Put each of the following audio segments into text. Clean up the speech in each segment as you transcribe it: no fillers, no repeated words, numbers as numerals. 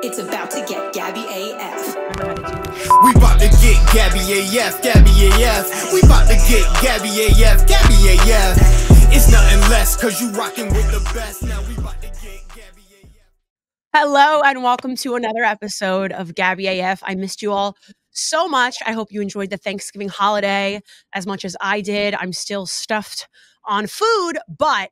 It's about to get GabbyAF. We about to get GabbyAF, GabbyAF. We about to get GabbyAF, GabbyAF. It's nothing less, cause you rocking with the best. Now we about to get GabbyAF. Hello and welcome to another episode of GabbyAF. I missed you all so much. I hope you enjoyed the Thanksgiving holiday as much as I did. I'm still stuffed on food, but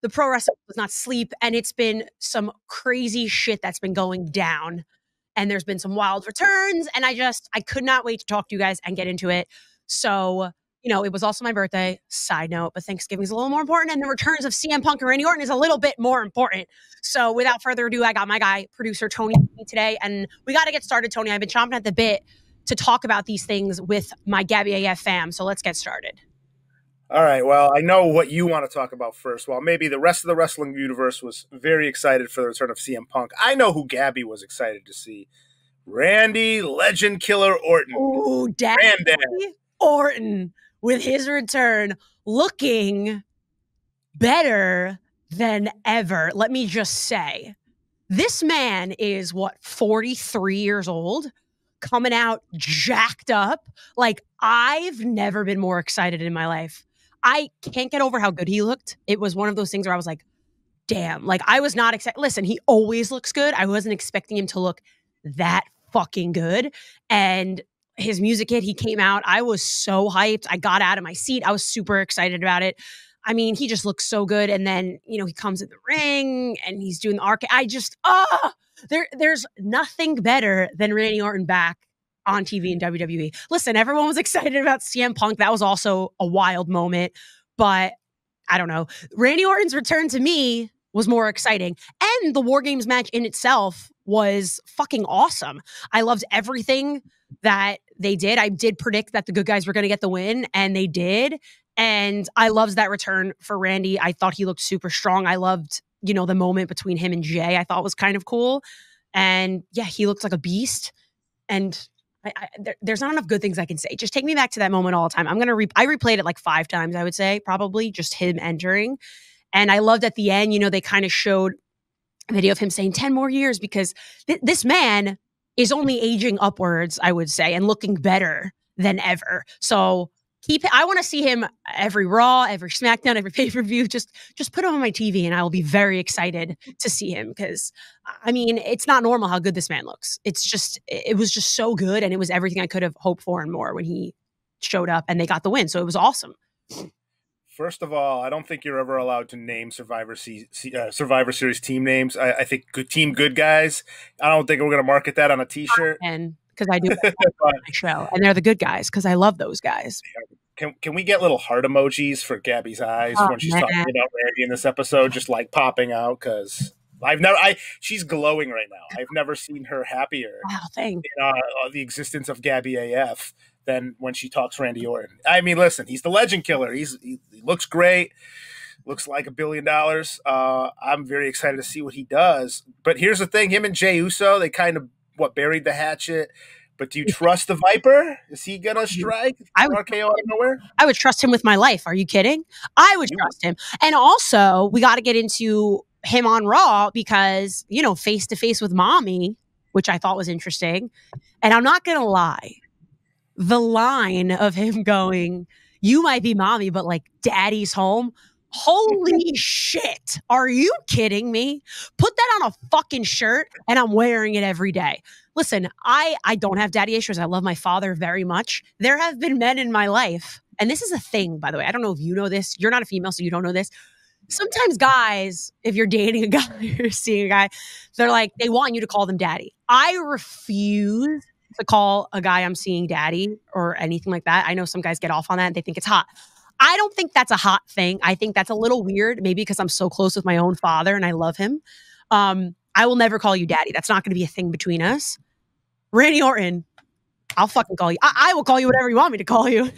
the pro wrestling was not sleep, and it's been some crazy shit that's been going down. And there's been some wild returns, and I could not wait to talk to you guys and get into it. So, it was also my birthday, side note, but Thanksgiving is a little more important, and the returns of CM Punk and Randy Orton is a little bit more important. So without further ado, I got my guy, producer Tony, with me today, and we got to get started, Tony. I've been chomping at the bit to talk about these things with my GabbyAF fam, so let's get started. All right, well, I know what you want to talk about first. Well, maybe the rest of the wrestling universe was very excited for the return of CM Punk. I know who Gabby was excited to see. Randy Legend Killer Orton. Ooh, Randy Orton with his return looking better than ever. Let me just say, this man is, 43 years old? Coming out jacked up. Like, I've never been more excited in my life. I can't get over how good he looked. It was one of those things where I was like, damn, like I was not excited. Listen, he always looks good. I wasn't expecting him to look that fucking good. And his music hit, he came out. I was so hyped. I got out of my seat. I was super excited about it. I mean, he just looks so good. And then, he comes in the ring and he's doing the arcade. There's nothing better than Randy Orton back on TV in WWE. Listen, everyone was excited about CM Punk. That was also a wild moment, but I don't know. Randy Orton's return to me was more exciting. And the War Games match in itself was fucking awesome. I loved everything that they did. I did predict that the good guys were going to get the win, and they did. And I loved that return for Randy. I thought he looked super strong. I loved, the moment between him and Jay, I thought was kind of cool. And yeah, he looked like a beast. And there's not enough good things I can say. Just take me back to that moment all the time. I replayed it like 5 times, I would say, probably, just him entering. And I loved at the end, they kind of showed a video of him saying 10 more years, because this man is only aging upwards, I would say, and looking better than ever. So I want to see him every Raw, every SmackDown, every pay-per-view. Just put him on my TV and I will be very excited to see him, because, I mean, it's not normal how good this man looks. It was just so good, and it was everything I could have hoped for and more when he showed up and they got the win. So it was awesome. First of all, I don't think you're ever allowed to name Survivor Series team names. I think Team Good Guys. I don't think we're going to market that on a T-shirt. And because I do my show, and they're the good guys because I love those guys. Can we get little heart emojis for Gabby's eyes when she's talking about Randy in this episode, just like popping out? Because she's glowing right now. I've never seen her happier in the existence of GabbyAF than when she talks Randy Orton. I mean, listen, he's the Legend Killer. He looks great. Looks like $1 billion. I'm very excited to see what he does. But here's the thing: him and Jey Uso, they kind of buried the hatchet. But do you trust the Viper? Is he gonna strike? RKO out of nowhere? I would trust him with my life. Are you kidding? I would trust him. And also, we got to get into him on Raw because, face to face with Mommy, which I thought was interesting. And I'm not gonna lie, the line of him going, "You might be Mommy, but like Daddy's home." Holy shit. Are you kidding me? Put that on a fucking shirt and I'm wearing it every day. Listen, I don't have daddy issues. I love my father very much. There have been men in my life, and this is a thing, by the way. I don't know if you know this. You're not a female, so you don't know this. Sometimes guys, if you're dating a guy or seeing a guy, they're like, they want you to call them daddy. I refuse to call a guy I'm seeing daddy or anything like that. I know some guys get off on that and they think it's hot. I don't think that's a hot thing. I think that's a little weird, maybe because I'm so close with my own father and I love him. I will never call you daddy. That's not going to be a thing between us. Randy Orton, I'll fucking call you. I will call you whatever you want me to call you.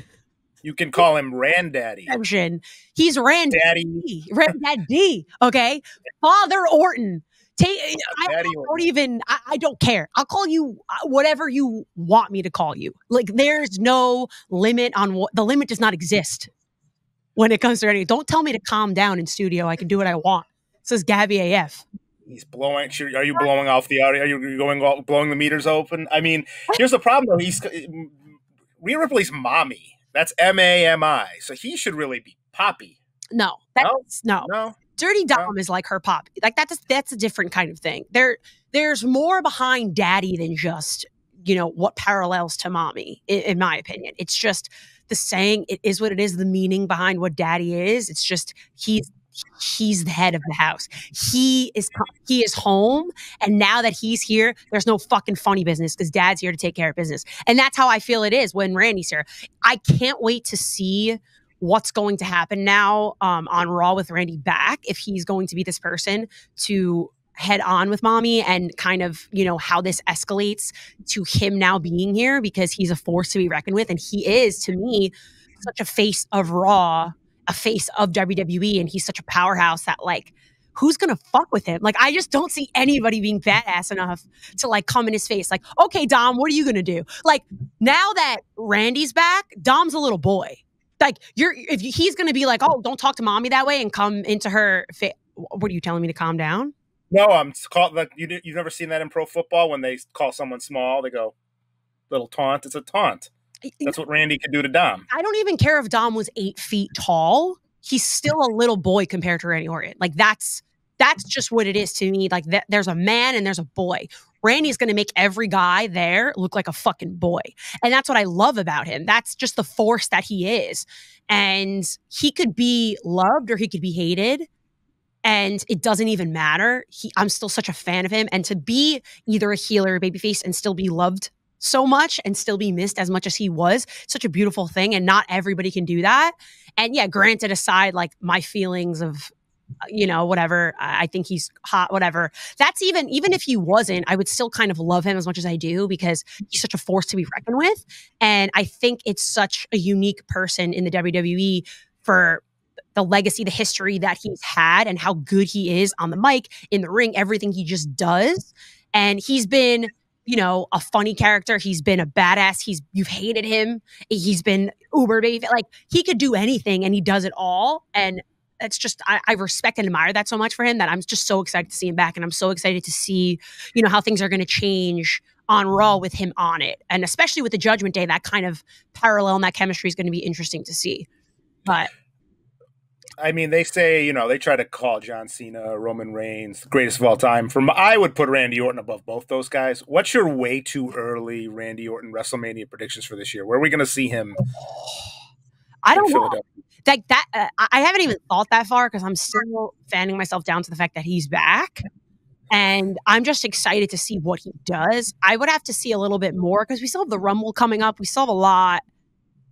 You can call him Randaddy. He's Randaddy. Randaddy, okay? Father Orton. I don't care. I'll call you whatever you want me to call you. Like, there's no limit on what the limit does not exist when it comes to anything. Don't tell me to calm down in studio. I can do what I want. It says GabbyAF. He's blowing. Are you blowing off the audio? Are you blowing the meters open? I mean, here's the problem though. He's Rhea Ripley's mommy. That's MAMI. So he should really be Poppy. No. Dirty Dom is like her Poppy. Like that's a different kind of thing. There's more behind Daddy than just, you know, what parallels to Mommy, in my opinion. It's just the saying, it is what it is, the meaning behind what Daddy is. It's just he's the head of the house. He is home, and now that he's here, there's no fucking funny business because Dad's here to take care of business. And that's how I feel it is when Randy's here. I can't wait to see what's going to happen now on Raw with Randy back, if he's going to be this person to head on with Mommy and kind of, you know, how this escalates to him now being here, because he's a force to be reckoned with. And he is, to me, such a face of Raw, a face of WWE, and he's such a powerhouse that, like, who's gonna fuck with him? Like, I just don't see anybody being badass enough to, like, come in his face like, okay, Dom, what are you gonna do? Like, now that Randy's back, Dom's a little boy. Like, he's gonna be like, oh, don't talk to Mommy that way, and come into her face. What are you telling me to calm down? No, I'm called, like, you've never seen that in pro football when they call someone small, they go, little taunt. It's a taunt. That's what Randy could do to Dom. I don't even care if Dom was 8 feet tall. He's still a little boy compared to Randy Orton. Like, that's just what it is to me. Like, there's a man and there's a boy. Randy's going to make every guy there look like a fucking boy. And that's what I love about him. That's just the force that he is. And he could be loved or he could be hated. And it doesn't even matter. I'm still such a fan of him. And to be either a heel or a babyface and still be loved so much and still be missed as much as he was, such a beautiful thing. And not everybody can do that. And yeah, granted, aside, like, my feelings of, you know, whatever, I think he's hot, whatever. That's even if he wasn't, I would still kind of love him as much as I do, because he's such a force to be reckoned with. And I think it's such a unique person in the WWE for the legacy, the history that he's had, and how good he is on the mic, in the ring, everything he just does. And he's been, you know, a funny character. He's been a badass. You've hated him. He's been uber baby. Like, he could do anything and he does it all. And it's just, I respect and admire that so much for him, that I'm just so excited to see him back. And I'm so excited to see, you know, how things are going to change on Raw with him on it. And especially with the Judgment Day, that kind of parallel and that chemistry is going to be interesting to see. But I mean, they say, you know, they try to call John Cena, Roman Reigns, the greatest of all time. I would put Randy Orton above both those guys. What's your way too early Randy Orton WrestleMania predictions for this year? Where are we going to see him? I don't know. Like that, I haven't even thought that far, because I'm still fanning myself down to the fact that he's back. And I'm just excited to see what he does. I would have to see a little bit more, because we still have the Rumble coming up. We still have a lot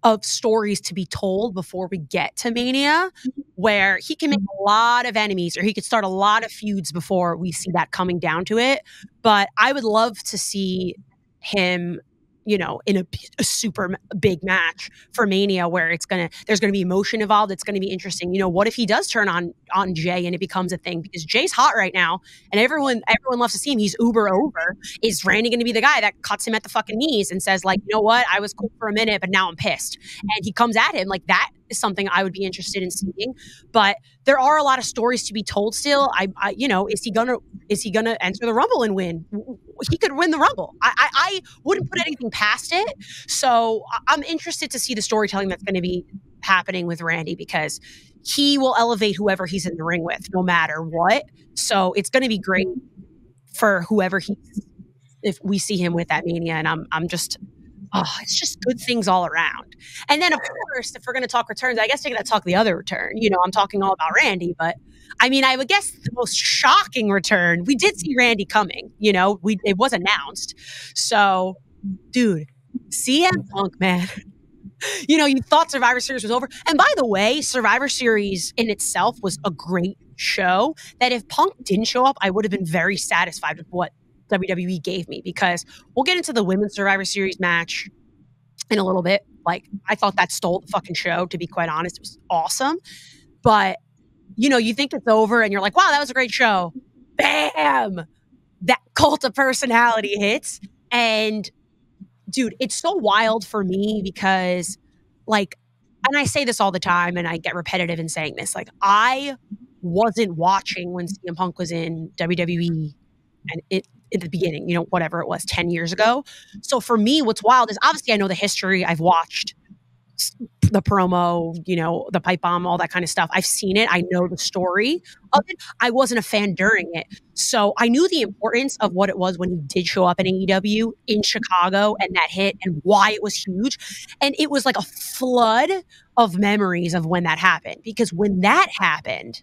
of stories to be told before we get to Mania, where he can make a lot of enemies, or he could start a lot of feuds before we see that coming down to it. But I would love to see him, you know, in a super big match for Mania, where there's gonna be emotion involved. It's gonna be interesting. You know, what if he does turn on Jay and it becomes a thing? Because Jay's hot right now, and everyone loves to see him. He's uber over. Is Randy gonna be the guy that cuts him at the fucking knees and says, like, you know what, I was cool for a minute, but now I'm pissed, and he comes at him? Like, that is something I would be interested in seeing. But there are a lot of stories to be told still. I you know, is he gonna enter the Rumble and win? He could win the Rumble. I wouldn't put anything past it. So I'm interested to see the storytelling that's going to be happening with Randy, because he will elevate whoever he's in the ring with, no matter what. So it's going to be great for whoever if we see him with that Mania. And I'm just, it's just good things all around. And then, of course, if we're going to talk returns, I guess we're going to talk the other return. You know, I'm talking all about Randy, but I mean, I would guess the most shocking return, we did see Randy coming, you know, it was announced. So, dude, CM Punk, man, you know, you thought Survivor Series was over. And by the way, Survivor Series in itself was a great show, that if Punk didn't show up, I would have been very satisfied with what WWE gave me, because we'll get into the Women's Survivor Series match in a little bit. Like, I thought that stole the fucking show, to be quite honest. It was awesome. But, you know, you think it's over and you're like, wow, that was a great show. Bam! That cult of personality hits. And dude, it's so wild for me, because, like, and I say this all the time and I get repetitive in saying this, like, I wasn't watching when CM Punk was in WWE and at the beginning, you know, whatever it was, 10 years ago. So for me, what's wild is obviously I know the history. I've watched the promo, you know, the pipe bomb, all that kind of stuff. I've seen it. I know the story of it. I wasn't a fan during it. So I knew the importance of what it was when he did show up in AEW in Chicago and that hit and why it was huge. And it was like a flood of memories of when that happened. Because when that happened,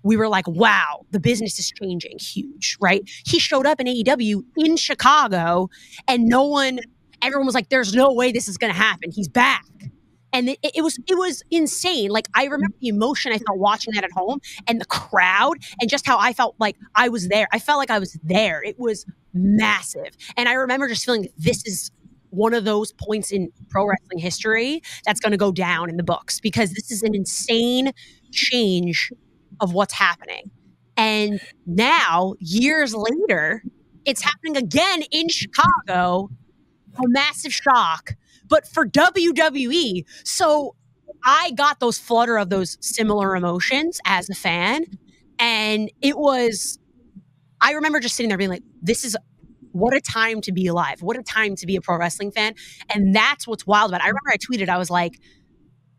we were like, wow, the business is changing huge, right? He showed up in AEW in Chicago and everyone was like, there's no way this is going to happen. He's back. And it was insane. Like, I remember the emotion I felt watching that at home and the crowd and just how I felt like I was there. I felt like I was there. It was massive. And I remember just feeling this is one of those points in pro wrestling history that's going to go down in the books because this is an insane change of what's happening. And now, years later, it's happening again in Chicago. A massive shock, but for WWE. So I got those flutter of those similar emotions as a fan. And I remember just sitting there being like, what a time to be alive. What a time to be a pro wrestling fan. And that's what's wild about it. I remember I tweeted, I was like,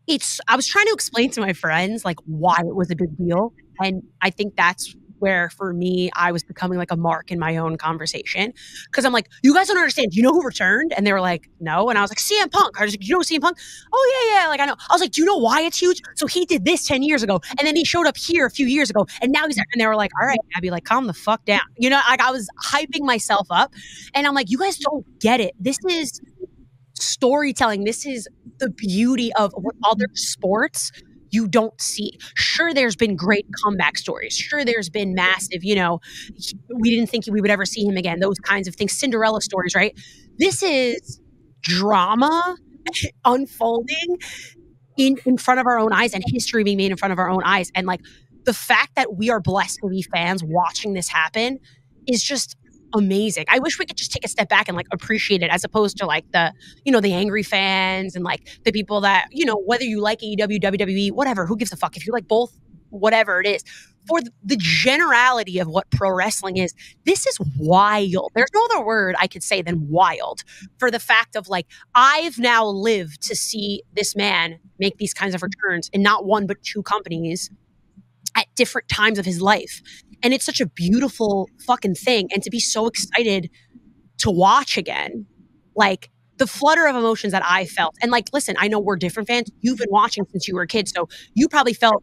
I was trying to explain to my friends like why it was a big deal. And I think that's where for me, I was becoming like a mark in my own conversation. Cause I'm like, you guys don't understand. Do you know who returned? And they were like, no. And I was like, CM Punk. I was like, you know CM Punk? Oh yeah. Like I know. I was like, do you know why it's huge? So he did this 10 years ago. And then he showed up here a few years ago. And now he's there. And they were like, all right, Gabby, like calm the fuck down. You know, like I was hyping myself up and I'm like, you guys don't get it. This is storytelling. This is the beauty of what other sports you don't see. Sure, there's been great comeback stories. Sure, there's been massive, you know, we didn't think we would ever see him again. Those kinds of things, Cinderella stories, right? This is drama unfolding in front of our own eyes and history being made in front of our own eyes. And like the fact that we are blessed to be fans watching this happen is just amazing. I wish we could just take a step back and like appreciate it as opposed to like the, you know, the angry fans and like the people that, you know, whether you like AEW, WWE, whatever, who gives a fuck if you like both, whatever it is. For the generality of what pro wrestling is, this is wild. There's no other word I could say than wild for the fact of like, I've now lived to see this man make these kinds of returns in not one, but two companies at different times of his life. And it's such a beautiful fucking thing. And to be so excited to watch again, like the flutter of emotions that I felt. And like, listen, I know we're different fans. You've been watching since you were a kid. So you probably felt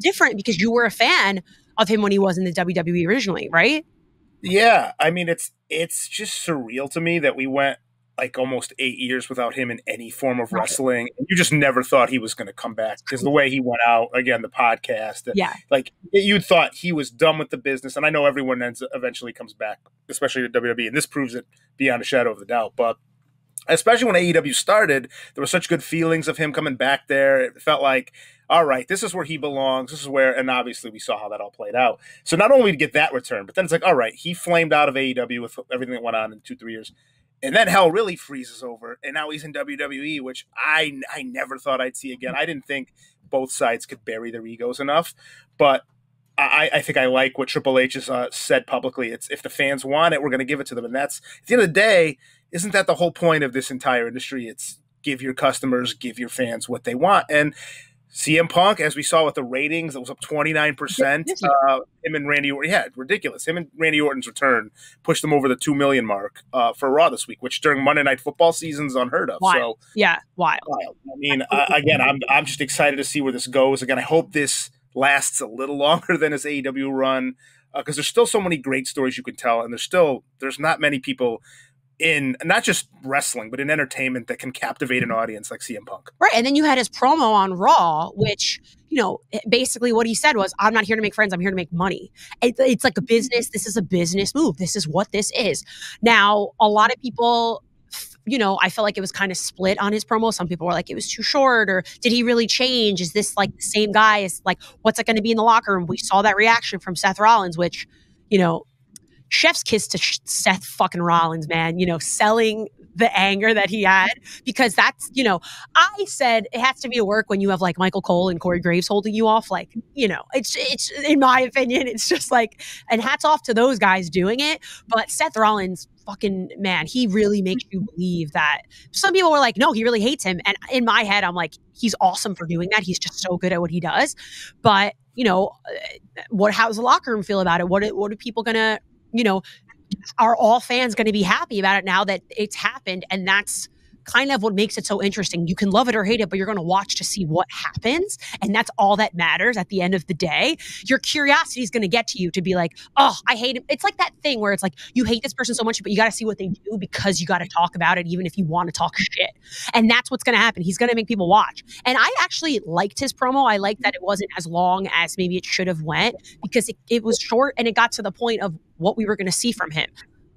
different because you were a fan of him when he was in the WWE originally, right? Yeah. I mean, it's just surreal to me that we went like almost 8 years without him in any form of wrestling. You just never thought he was going to come back because the way he went out, again, the podcast, like you thought he was done with the business. And I know everyone eventually comes back, especially to WWE. And this proves it beyond a shadow of a doubt. But especially when AEW started, there were such good feelings of him coming back there. It felt like, all right, this is where he belongs. This is where, and obviously we saw how that all played out. So not only to get that return, but then it's like, all right, he flamed out of AEW with everything that went on in 2-3 years. And then hell really freezes over, and now he's in WWE, which I never thought I'd see again. I didn't think both sides could bury their egos enough, but I think I like what Triple H has said publicly. It's if the fans want it, we're going to give it to them, and that's at the end of the day. Isn't that the whole point of this entire industry? It's give your customers, give your fans what they want, and CM Punk, as we saw with the ratings, it was up 29%. Him and Randy Orton, ridiculous. Him and Randy Orton's return pushed them over the 2 million mark for Raw this week, which during Monday Night Football season is unheard of. Wild. So wild. I mean, again, I'm just excited to see where this goes. Again, I hope this lasts a little longer than his AEW run because there's still so many great stories you can tell, and there's not many people in not just wrestling, but in entertainment that can captivate an audience like CM Punk. Right. And then you had his promo on Raw, which, you know, basically what he said was, I'm not here to make friends. I'm here to make money. It's like a business. This is a business move. This is what this is. Now, a lot of people, you know, I felt like it was kind of split on his promo. Some people were like, it was too short, or did he really change? Is this like the same guy? Is like, what's it going to be in the locker room? We saw that reaction from Seth Rollins, which, you know, chef's kiss to Seth fucking Rollins, man, you know, selling the anger that he had, because that's, you know, I said it has to be a work when you have like Michael Cole and Corey Graves holding you off. Like, you know, it's in my opinion, it's just like, and hats off to those guys doing it. But Seth Rollins, fucking man, he really makes you believe that. Some people were like, no, he really hates him. And in my head, I'm like, he's awesome for doing that. He's just so good at what he does. But, you know, how's the locker room feel about it? What are people gonna, you know, are all fans going to be happy about it now that it's happened? And that's kind of what makes it so interesting. You can love it or hate it, but you're going to watch to see what happens. And that's all that matters at the end of the day. Your curiosity is going to get to you to be like, oh, I hate him. It's like that thing where it's like, you hate this person so much, but you got to see what they do because you got to talk about it, even if you want to talk shit. And that's what's going to happen. He's going to make people watch. And I actually liked his promo. I liked that it wasn't as long as maybe it should have went, because it was short and it got to the point of what we were going to see from him.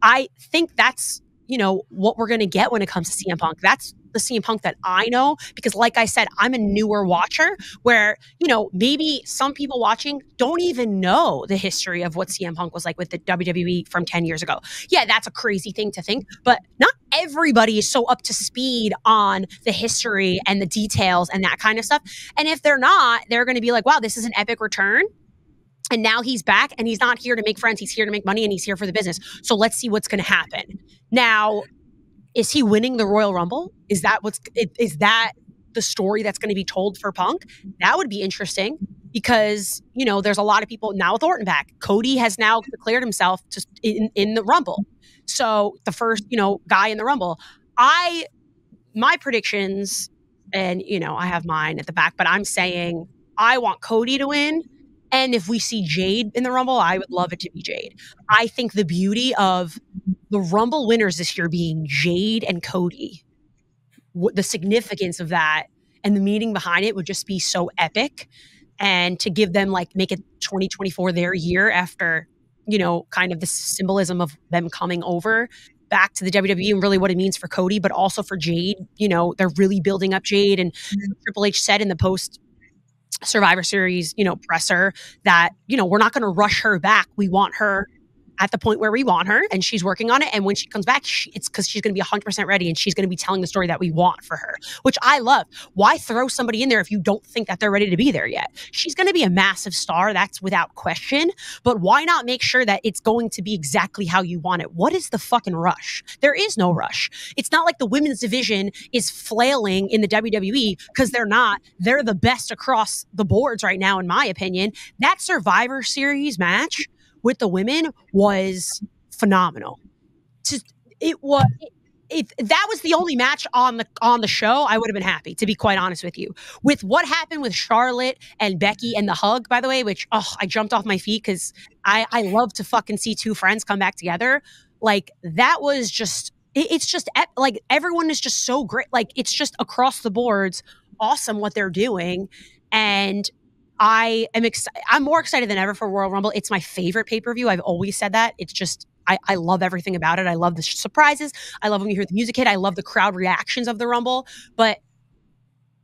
I think that's, you know, what we're going to get when it comes to CM Punk. That's the CM Punk that I know, because like I said, I'm a newer watcher where, you know, maybe some people watching don't even know the history of what CM Punk was like with the WWE from 10 years ago. Yeah, that's a crazy thing to think, but not everybody is so up to speed on the history and the details and that kind of stuff. And if they're not, they're going to be like, wow, this is an epic return. And now he's back, and he's not here to make friends. He's here to make money, and he's here for the business. So let's see what's going to happen. Now, is he winning the Royal Rumble? Is that the story that's going to be told for Punk? That would be interesting, because, you know, there's a lot of people now with Orton back. Cody has now declared himself in the Rumble. So the first, you know, guy in the Rumble. My predictions, and, you know, I have mine at the back, but I'm saying I want Cody to win. And if we see Jade in the Rumble, I would love it to be Jade. I think the beauty of the Rumble winners this year being Jade and Cody, the significance of that and the meaning behind it would just be so epic. And to give them, like, make it 2024 their year after, you know, kind of the symbolism of them coming over back to the WWE and really what it means for Cody, but also for Jade. You know, they're really building up Jade, and Triple H said in the post Survivor Series, you know, presser that, you know, we're not going to rush her back. We want her at the point where we want her, and she's working on it. And when she comes back, it's because she's going to be 100% ready, and she's going to be telling the story that we want for her, which I love. Why throw somebody in there if you don't think that they're ready to be there yet? She's going to be a massive star. That's without question. But why not make sure that it's going to be exactly how you want it? What is the fucking rush? There is no rush. It's not like the women's division is flailing in the WWE, because they're not. They're the best across the boards right now, in my opinion. That Survivor Series match with the women was phenomenal. If that was the only match on the show, I would have been happy, to be quite honest with you. With what happened with Charlotte and Becky and the hug, by the way, which, I jumped off my feet because I love to fucking see two friends come back together. Like, that was just, it's just like, everyone is just so great. Like, it's just across the boards awesome what they're doing. And I am I'm more excited than ever for Royal Rumble. It's my favorite pay-per-view. I've always said that. It's just, I love everything about it. I love the surprises. I love when you hear the music hit. I love the crowd reactions of the Rumble. But,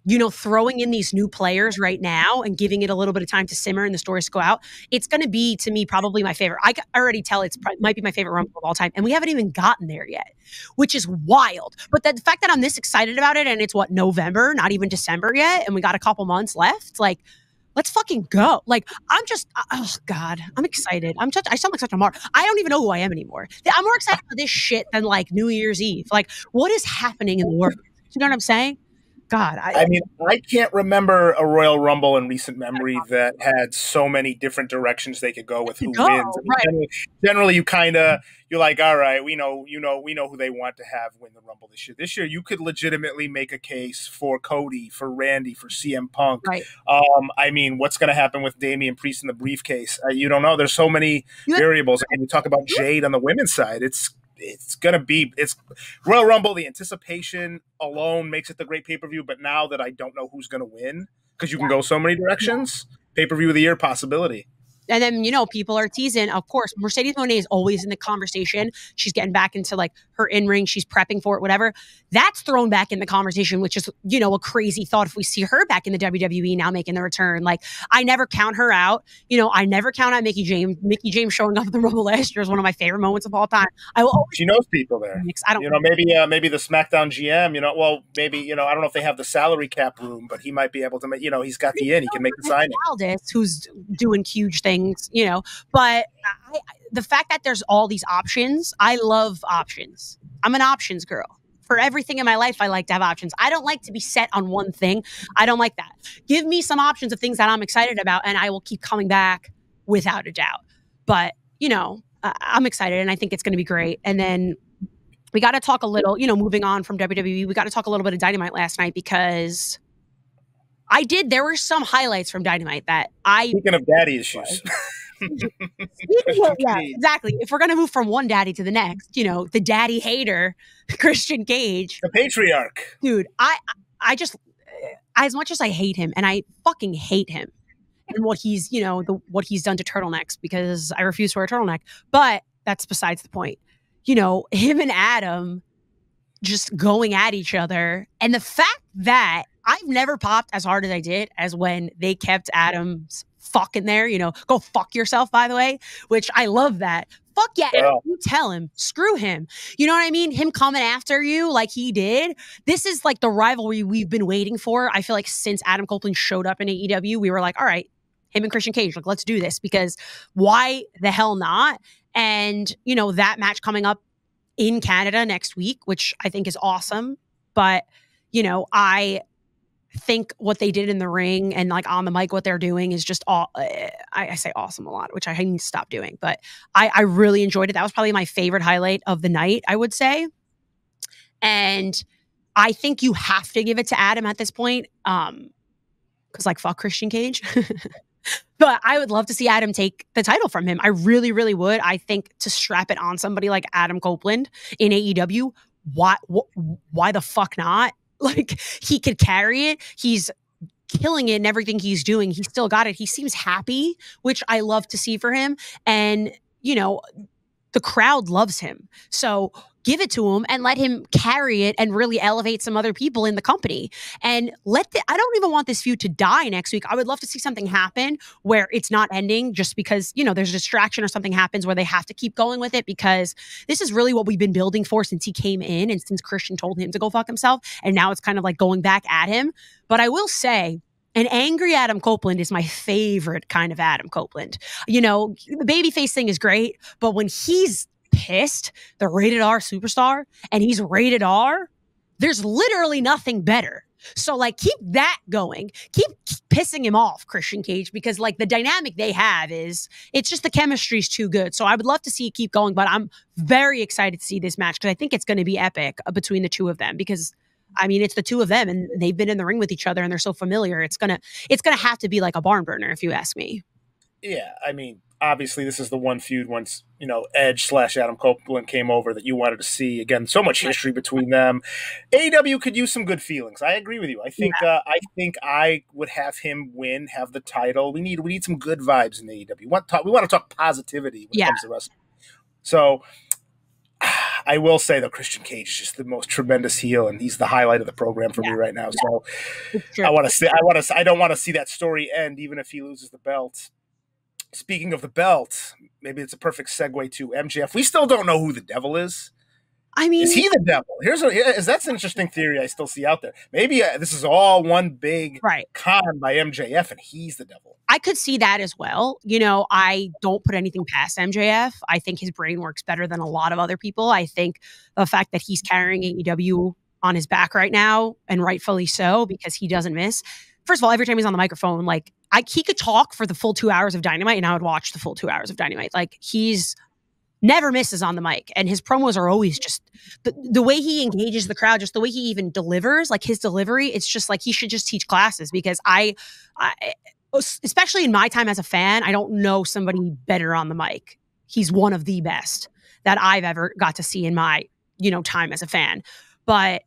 you know, throwing in these new players right now and giving it a little bit of time to simmer and the stories to go out, it's going to be, to me, probably my favorite. I already tell it might be my favorite Rumble of all time. And we haven't even gotten there yet, which is wild. But the fact that I'm this excited about it, and it's November, not even December yet, and we got a couple months left, like, let's fucking go. Like, I'm just, oh God, I'm excited. I sound like such a mark. I don't even know who I am anymore. I'm more excited for this shit than like New Year's Eve. Like, what is happening in the world? You know what I'm saying? God. I mean, I can't remember a Royal Rumble in recent memory that had so many different directions they could go with who wins. I mean, right. Generally, you're like, all right, we know who they want to have win the Rumble this year. This year, you could legitimately make a case for Cody, for Randy, for CM Punk. Right. I mean, what's going to happen with Damian Priest in the briefcase? You don't know. There's so many variables. And you talk about Jade on the women's side. It's Royal Rumble. The anticipation alone makes it the great pay-per-view. But now that I don't know who's going to win, because you can go so many directions, pay-per-view of the year possibility. And then, people are teasing, of course, Mercedes Moné is always in the conversation. She's getting back into like her in-ring. She's prepping for it, whatever. That's thrown back in the conversation, which is, a crazy thought if we see her back in the WWE now making the return. Like, I never count her out. I never count out Mickie James. Mickie James showing up at the Rumble last year is one of my favorite moments of all time. She knows people there. I don't maybe the SmackDown GM, maybe, I don't know if they have the salary cap room, but he might be able to make, he's got the in, he can make the signing. Aldis, who's doing huge things, but the fact that there's all these options, I love options. I'm an options girl. For everything in my life, I like to have options. I don't like to be set on one thing. I don't like that. Give me some options of things that I'm excited about, and I will keep coming back without a doubt. But, I'm excited, and I think it's going to be great. And then we got to talk a little, moving on from WWE, we got to talk a little bit of Dynamite last night because there were some highlights from Dynamite that Speaking of daddy issues. Yeah, exactly. If we're going to move from one daddy to the next, the daddy hater, Christian Cage. The patriarch. Dude, I just, as much as I hate him, and I fucking hate him, and what he's, what he's done to turtlenecks, because I refuse to wear a turtleneck, but that's besides the point. Him and Adam just going at each other, and the fact that I've never popped as hard as I did as when they kept Adam's fucking there, go fuck yourself, by the way, which I love that. Fuck yeah. Wow. You tell him, screw him. You know what I mean? Him coming after you like he did. This is like the rivalry we've been waiting for. I feel like since Adam Copeland showed up in AEW, we were like, all right, him and Christian Cage, like, let's do this, because why the hell not? And, that match coming up in Canada next week, which I think is awesome. But, I think what they did in the ring and like on the mic, what they're doing is just all, I say awesome a lot, which I need to stop doing, but I really enjoyed it. That was probably my favorite highlight of the night, I would say. And I think you have to give it to Adam at this point. Cause like, fuck Christian Cage. But I would love to see Adam take the title from him. I really, really would. I think to strap it on somebody like Adam Copeland in AEW, why the fuck not? Like, he could carry it. He's killing it in everything he's doing. He's still got it. He seems happy, which I love to see for him. And, the crowd loves him. So give it to him and let him carry it and really elevate some other people in the company. And I don't even want this feud to die next week. I would love to see something happen where it's not ending just because, there's a distraction or something happens where they have to keep going with it, because this is really what we've been building for since he came in and since Christian told him to go fuck himself. And now it's kind of like going back at him. But I will say, an angry Adam Copeland is my favorite kind of Adam Copeland. The babyface thing is great, but when he's pissed, the rated R superstar, and he's rated R, there's literally nothing better. So like, keep that going. Keep pissing him off, Christian Cage, because like the dynamic they have it's just the chemistry's too good. So I would love to see it keep going, but I'm very excited to see this match because I think it's going to be epic between the two of them, because I mean, it's the two of them and they've been in the ring with each other and they're so familiar. It's gonna have to be like a barn burner, if you ask me. Yeah, I mean, obviously this is the one feud once, Edge/Adam Copeland came over that you wanted to see. Again, so much history between them. AEW could use some good feelings. I agree with you. I think I would have him win, have the title. We need some good vibes in AEW. We want to talk positivity when it comes to wrestling. So I will say that Christian Cage is just the most tremendous heel, and he's the highlight of the program for me right now. So I don't want to see that story end, even if he loses the belt. Speaking of the belt, maybe it's a perfect segue to MJF. We still don't know who the devil is. I mean, is he the devil? That's an interesting theory I still see out there. Maybe this is all one big con by MJF, and he's the devil. I could see that as well. I don't put anything past MJF. I think his brain works better than a lot of other people. I think the fact that he's carrying AEW on his back right now, and rightfully so, because he doesn't miss. First of all, every time he's on the microphone, like he could talk for the full 2 hours of Dynamite, and I would watch the full 2 hours of Dynamite. Like, he's never misses on the mic, and his promos are always just the way he engages the crowd, just the way he even delivers, like his delivery. It's just like he should just teach classes, because I especially in my time as a fan, I don't know somebody better on the mic. He's one of the best that I've ever got to see in my time as a fan. But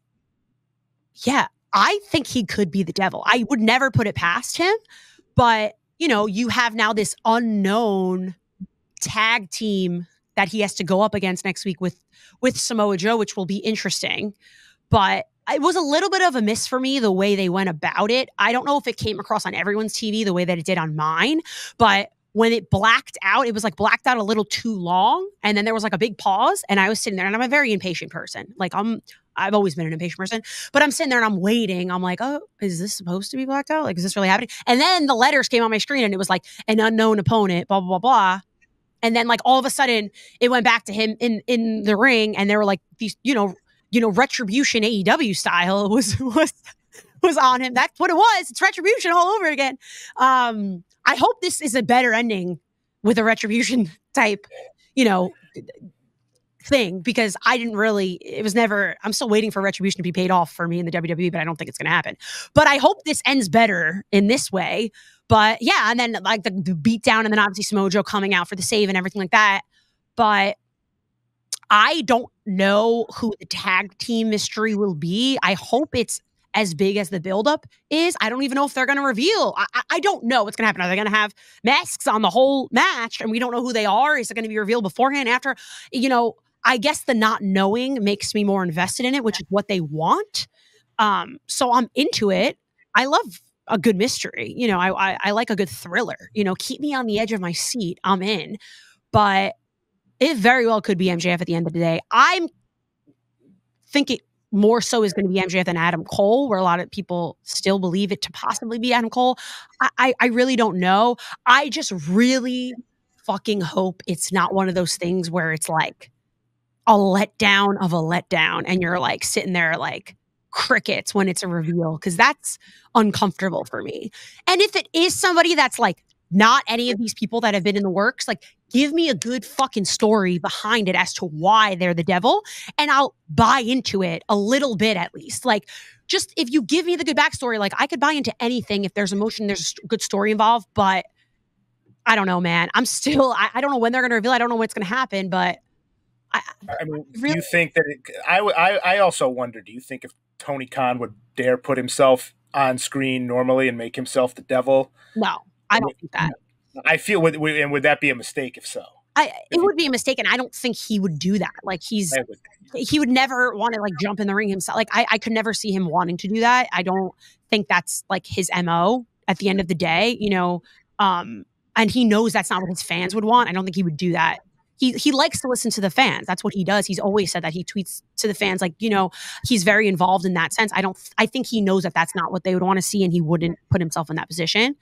yeah, I think he could be the devil. I would never put it past him, but you know, you have now this unknown tag team that he has to go up against next week with Samoa Joe, which will be interesting. But it was a little bit of a miss for me, the way they went about it. I don't know if it came across on everyone's TV the way that it did on mine, but when it blacked out, it was like blacked out a little too long. And then there was like a big pause, and I was sitting there, and I'm a very impatient person. Like I've always been an impatient person, but I'm sitting there and I'm waiting. I'm like, oh, is this supposed to be blacked out? Like, is this really happening? And then the letters came on my screen, and it was like an unknown opponent, blah, blah, blah, blah. And then like all of a sudden it went back to him in the ring, and there were like these, you know, retribution AEW style was on him. That's what it was. It's retribution all over again. I hope this is a better ending with a retribution type, you know, thing, because I didn't really, it was never, I'm still waiting for retribution to be paid off for me in the WWE, but I don't think it's going to happen. But I hope this ends better in this way. But yeah, and then like the beat down, and then obviously Samoa Joe coming out for the save and everything like that. But I don't know who the tag team mystery will be. I hope it's as big as the buildup is. I don't even know if they're going to reveal. I don't know what's going to happen. Are they going to have masks on the whole match and we don't know who they are? Is it going to be revealed beforehand, after? You know, I guess the not knowing makes me more invested in it, which is what they want. So I'm into it. I love a good mystery. You know, I like a good thriller. You know, keep me on the edge of my seat. I'm in. But it very well could be MJF at the end of the day. I'm thinking more so is going to be MJF than Adam Cole, where a lot of people still believe it to possibly be Adam Cole. I really don't know. I just really fucking hope it's not one of those things where it's like a letdown of a letdown, and you're like sitting there like crickets when it's a reveal, because that's uncomfortable for me. And if it is somebody that's like not any of these people that have been in the works, like give me a good fucking story behind it as to why they're the devil, and I'll buy into it a little bit at least. Like, just if you give me the good backstory, like I could buy into anything if there's emotion, there's a good story involved. But I don't know, man. I'm still, I don't know when they're going to reveal. I don't know what's going to happen, but I mean, really, do you think that I also wonder, do you think if Tony Khan would dare put himself on screen normally and make himself the devil? No, I don't think that. I feel, would that be a mistake if so? It would be a mistake, and I don't think he would do that. Like he would never want to like jump in the ring himself. Like I could never see him wanting to do that. I don't think that's like his MO at the end of the day, you know, and he knows that's not what his fans would want. I don't think he would do that. He likes to listen to the fans. That's what he does. He's always said that. He tweets to the fans, like, you know, he's very involved in that sense. I think he knows that that's not what they would want to see, and he wouldn't put himself in that position.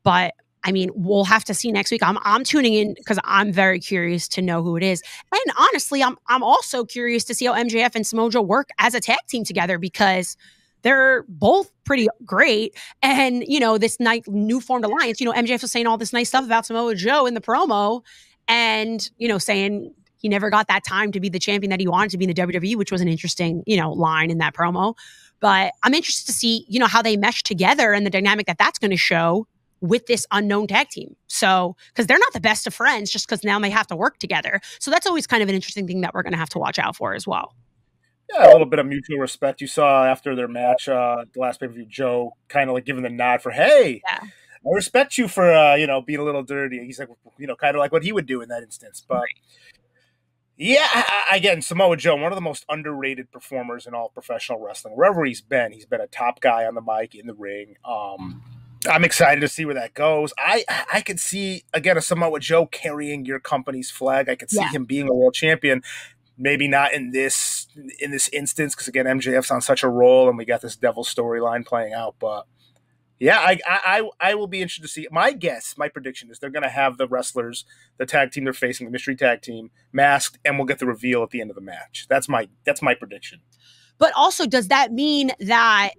But I mean, we'll have to see next week. I'm tuning in because I'm very curious to know who it is. And honestly, I'm also curious to see how MJF and Samoa Joe work as a tag team together, because they're both pretty great. And, you know, this new formed alliance, you know, MJF was saying all this nice stuff about Samoa Joe in the promo, and, you know, saying he never got that time to be the champion that he wanted to be in the WWE, which was an interesting, you know, line in that promo. But I'm interested to see, you know, how they mesh together and the dynamic that that's going to show with this unknown tag team. So, because they're not the best of friends, just because now they have to work together. So that's always kind of an interesting thing that we're going to have to watch out for as well. Yeah, a little bit of mutual respect. You saw after their match, the last pay-per-view, Joe kind of like giving the nod for, hey, yeah, I respect you for, you know, being a little dirty. He's like, you know, kind of like what he would do in that instance. But yeah, again, Samoa Joe, one of the most underrated performers in all professional wrestling. Wherever he's been a top guy on the mic, in the ring. I'm excited to see where that goes. I could see, again, a Samoa Joe carrying your company's flag. I could see him being a world champion. Maybe not in this instance, because again, MJF's on such a roll, and we got this devil storyline playing out. But yeah, I will be interested to see. My prediction is they're going to have the wrestlers, the tag team they're facing, the mystery tag team, masked, and we'll get the reveal at the end of the match. That's my prediction. But also, does that mean that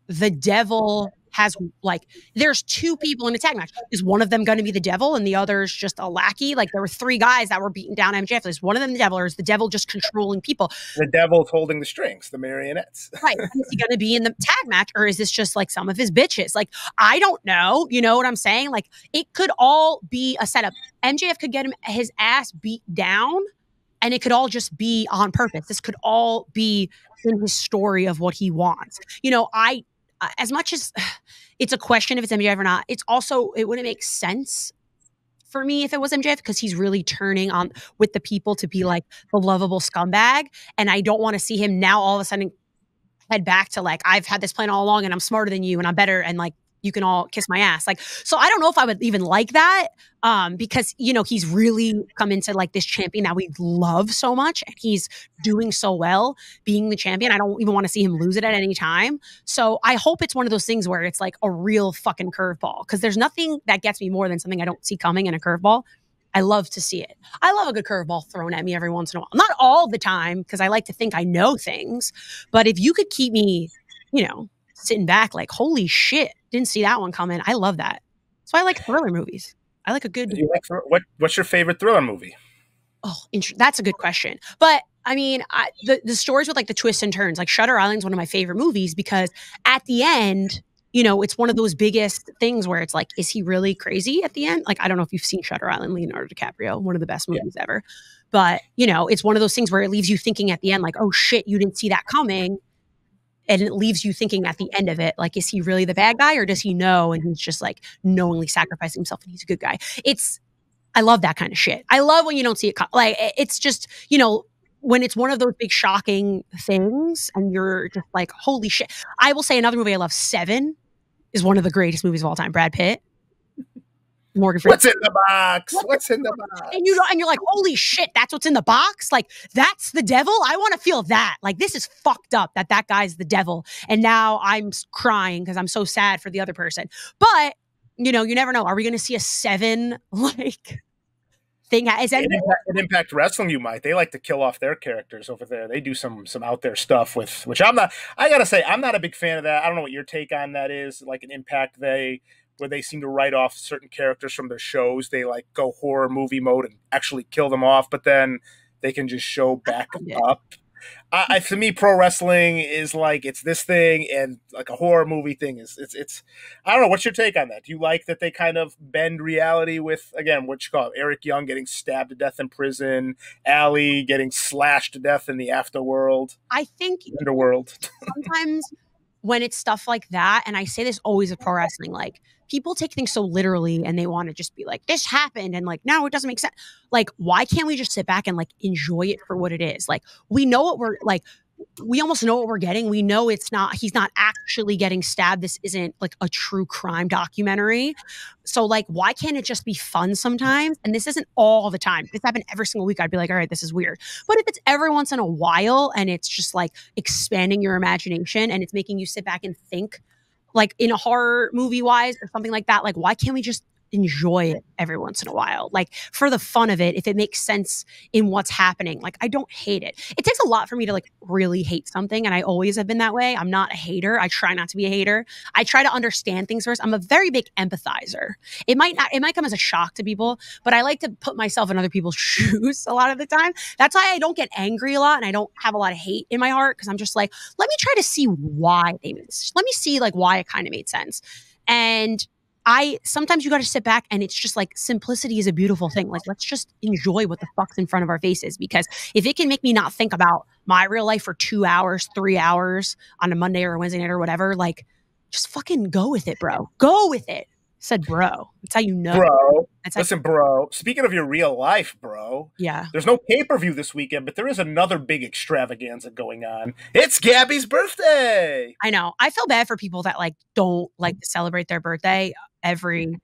the devil has, like, there's two people in a tag match? Is one of them going to be the devil and the other's just a lackey? Like, there were three guys that were beating down MJF. Is one of them the devil, or is the devil just controlling people? The devil's holding the strings, the marionettes. Right. Is he going to be in the tag match, or is this just like some of his bitches? Like, I don't know. You know what I'm saying? Like, it could all be a setup. MJF could get his ass beat down, and it could all just be on purpose. This could all be in his story of what he wants. You know, as much as it's a question if it's MJF or not, it's also, it wouldn't make sense for me if it was MJF, because he's really turning on with the people to be like the lovable scumbag. And I don't want to see him now all of a sudden head back to like, I've had this plan all along and I'm smarter than you and I'm better and like, you can all kiss my ass. Like, so I don't know if I would even like that because, you know, he's really come into like this champion that we love so much and he's doing so well being the champion. I don't even want to see him lose it at any time. So I hope it's one of those things where it's like a real fucking curveball, because there's nothing that gets me more than something I don't see coming in a curveball. I love to see it. I love a good curveball thrown at me every once in a while. Not all the time, because I like to think I know things. But if you could keep me, you know, sitting back like, holy shit, didn't see that one coming. I love that. So I like thriller movies. I like a good... What's your favorite thriller movie? Oh, that's a good question. But I mean, the stories with like the twists and turns, like Shutter Island's one of my favorite movies because at the end, you know, it's one of those biggest things where it's like, is he really crazy at the end? Like, I don't know if you've seen Shutter Island, Leonardo DiCaprio, one of the best movies ever. But, you know, it's one of those things where it leaves you thinking at the end, like, oh shit, you didn't see that coming. And it leaves you thinking at the end of it, like, is he really the bad guy or does he know? And he's just like knowingly sacrificing himself and he's a good guy. I love that kind of shit. I love when you don't see it. Like, it's just, you know, when it's one of those big shocking things and you're just like, holy shit. I will say another movie I love, Seven, is one of the greatest movies of all time. Brad Pitt. Morgan Freeman. What's in the box? What's in the box? And you're like, holy shit, that's what's in the box? Like, that's the devil? I want to feel that. Like, this is fucked up that guy's the devil. And now I'm crying because I'm so sad for the other person. But, you know, you never know. Are we going to see a Seven, like, thing? Is that in Impact Wrestling, you might. They like to kill off their characters over there. They do some out there stuff with, which I'm not, I got to say, I'm not a big fan of that. I don't know what your take on that is. Like, an Impact, where they seem to write off certain characters from their shows. They like go horror movie mode and actually kill them off, but then they can just show back up. To me, pro wrestling is like, it's this thing, and like a horror movie thing is it's. I don't know. What's your take on that? Do you like that they kind of bend reality with, again, what you call it, Eric Young getting stabbed to death in prison, Allie getting slashed to death in the afterworld? I think underworld. Sometimes when it's stuff like that, and I say this always with pro wrestling, like, people take things so literally and they want to just be like, this happened. And like, no, it doesn't make sense. Like, why can't we just sit back and like enjoy it for what it is? Like, we know what we're like, we almost know what we're getting. We know he's not actually getting stabbed. This isn't like a true crime documentary. So like, why can't it just be fun sometimes? And this isn't all the time. If this happened every single week, I'd be like, all right, this is weird. But if it's every once in a while and it's just like expanding your imagination and it's making you sit back and think, like in a horror movie wise or something like that, like, why can't we just enjoy it every once in a while? Like, for the fun of it, if it makes sense in what's happening. Like, I don't hate it. It takes a lot for me to like really hate something. And I always have been that way. I'm not a hater. I try not to be a hater. I try to understand things first. I'm a very big empathizer. It might come as a shock to people, but I like to put myself in other people's shoes a lot of the time. That's why I don't get angry a lot and I don't have a lot of hate in my heart, because I'm just like, let me try to see why they made this. Let me see like why it kind of made sense. And sometimes you got to sit back and it's just like, simplicity is a beautiful thing. Like, let's just enjoy what the fuck's in front of our faces, because if it can make me not think about my real life for 2 hours, 3 hours on a Monday or a Wednesday night or whatever, like, just fucking go with it, bro. Go with it. I said, bro. That's how you know. Bro. Listen, bro. Speaking of your real life, bro. Yeah. There's no pay-per-view this weekend, but there is another big extravaganza going on. It's Gabby's birthday. I know. I feel bad for people that like don't like to celebrate their birthday every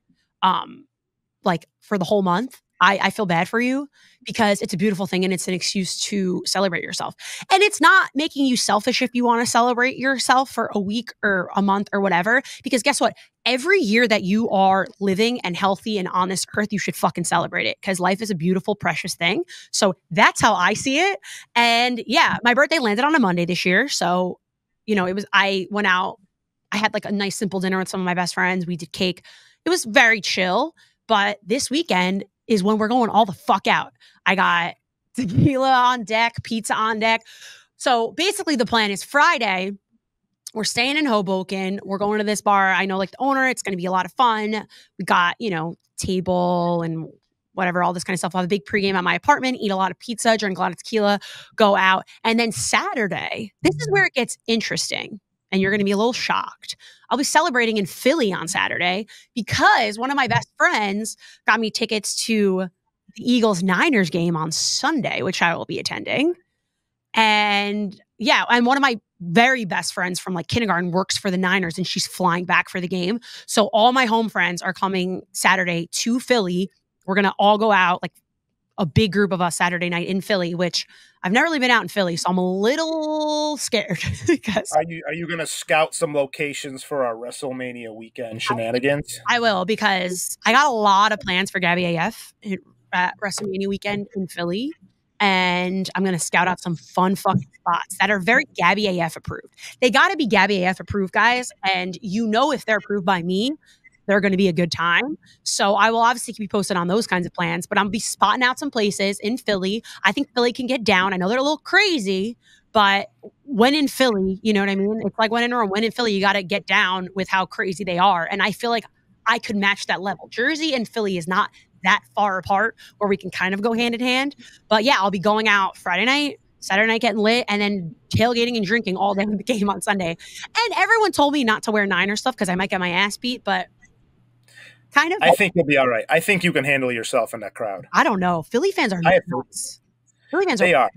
like for the whole month. I feel bad for you, because it's a beautiful thing and it's an excuse to celebrate yourself. And it's not making you selfish if you want to celebrate yourself for a week or a month or whatever, because guess what? Every year that you are living and healthy and on this earth, you should fucking celebrate it, because life is a beautiful, precious thing. So that's how I see it. And yeah, my birthday landed on a Monday this year. So, you know, I went out, I had like a nice simple dinner with some of my best friends. We did cake. It was very chill. But this weekend is when we're going all the fuck out. I got tequila on deck, pizza on deck. So basically the plan is Friday, we're staying in Hoboken. We're going to this bar. I know like the owner, it's going to be a lot of fun. We got, you know, table and whatever, all this kind of stuff. I'll have a big pregame at my apartment, eat a lot of pizza, drink a lot of tequila, go out. And then Saturday, this is where it gets interesting, and you're going to be a little shocked. I'll be celebrating in Philly on Saturday because one of my best friends got me tickets to the Eagles-Niners game on Sunday, which I will be attending. And yeah, and one of my very best friends from like kindergarten works for the Niners, and she's flying back for the game. So all my home friends are coming Saturday to Philly. We're going to all go out, like a big group of us Saturday night in Philly, which I've never really been out in Philly, so I'm a little scared. Because are you going to scout some locations for our WrestleMania weekend shenanigans? I will, because I got a lot of plans for GabbyAF at WrestleMania weekend in Philly. And I'm going to scout out some fun fucking spots that are very GabbyAF approved. They got to be GabbyAF approved, guys. And you know, if they're approved by me, they're going to be a good time. So I will obviously keep you posted on those kinds of plans, but I'm going to be spotting out some places in Philly. I think Philly can get down. I know they're a little crazy, but when in Philly, you know what I mean? It's like when in Rome, when in Philly, you got to get down with how crazy they are. And I feel like I could match that level. Jersey and Philly is not that far apart where we can kind of go hand in hand. But yeah, I'll be going out Friday night, Saturday night getting lit, and then tailgating and drinking all day with the game on Sunday. And everyone told me not to wear Niner stuff because I might get my ass beat, but kind of. I think you'll be all right. I think you can handle yourself in that crowd. I don't know. Philly fans are nuts. Philly fans are.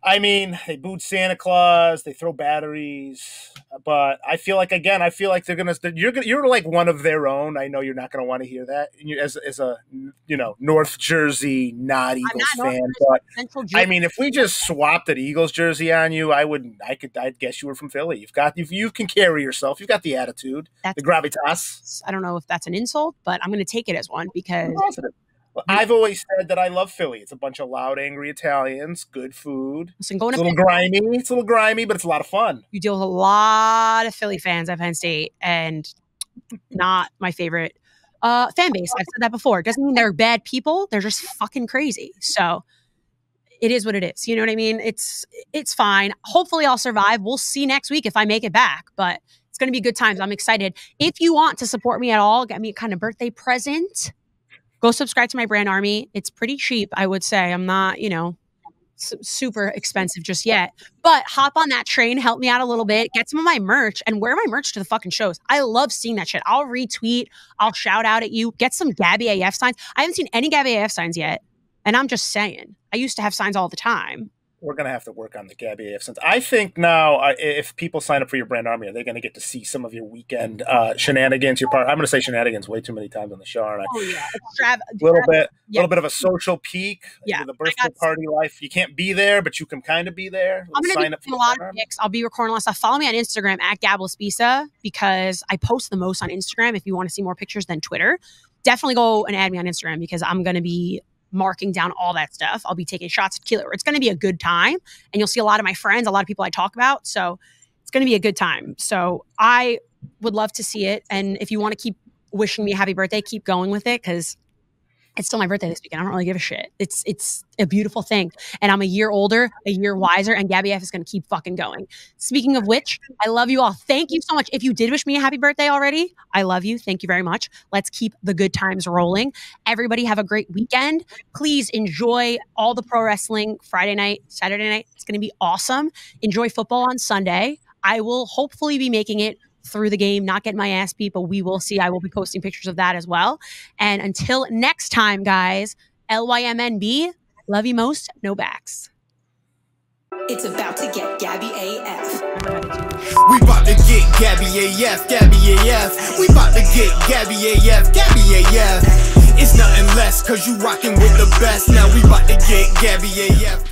I mean, they booed Santa Claus, they throw batteries, but I feel like, again, they're gonna. You're like one of their own. I know you're not gonna want to hear that, and as a North Jersey not Eagles fan, but I mean, if we just swapped an Eagles jersey on you, I'd guess you were from Philly. You can carry yourself. You've got the attitude, the gravitas. I don't know if that's an insult, but I'm gonna take it as one because. Well, I've always said that I love Philly. It's a bunch of loud, angry Italians, good food. Listen, it's a little grimy. It's a little grimy, but it's a lot of fun. You deal with a lot of Philly fans at Penn State, and not my favorite fan base. I've said that before. It doesn't mean they're bad people. They're just fucking crazy. So it is what it is. You know what I mean? It's fine. Hopefully I'll survive. We'll see next week if I make it back, but it's going to be good times. I'm excited. If you want to support me at all, get me a kind of birthday present. Go subscribe to my brand army. It's pretty cheap, I would say. I'm not, super expensive just yet. But hop on that train, help me out a little bit, get some of my merch, and wear my merch to the fucking shows. I love seeing that shit. I'll retweet. I'll shout out at you. Get some GabbyAF signs. I haven't seen any GabbyAF signs yet. And I'm just saying. I used to have signs all the time. We're going to have to work on the GabbyAF since I think now if people sign up for your brand army, are they going to get to see some of your weekend shenanigans? I'm going to say shenanigans way too many times on the show, aren't I? Oh, yeah. Little bit of a social peak. Yeah. The birthday party life. You can't be there, but you can kind of be there. I'm going to be doing a lot of pics. I'll be recording a lot of stuff. Follow me on Instagram at GabbyAF because I post the most on Instagram if you want to see more pictures than Twitter. Definitely go and add me on Instagram because I'm going to be marking down all that stuff. I'll be taking shots at Killer. It's going to be a good time, and you'll see a lot of my friends, a lot of people I talk about. So it's going to be a good time. So I would love to see it. And if you want to keep wishing me a happy birthday, keep going with it because it's still my birthday this weekend. I don't really give a shit. It's a beautiful thing. And I'm a year older, a year wiser, and GabbyAF is going to keep fucking going. Speaking of which, I love you all. Thank you so much. If you did wish me a happy birthday already, I love you. Thank you very much. Let's keep the good times rolling. Everybody have a great weekend. Please enjoy all the pro wrestling Friday night, Saturday night. It's going to be awesome. Enjoy football on Sunday. I will hopefully be making it through the game, not getting my ass beat, but we will see. I will be posting pictures of that as well. And until next time, guys, LYMNB, love you most, no backs. It's about to get GabbyAF. We about to get GabbyAF, GabbyAF. We about to get GabbyAF, GabbyAF. It's nothing less, cause you rockin' with the best. Now we about to get GabbyAF.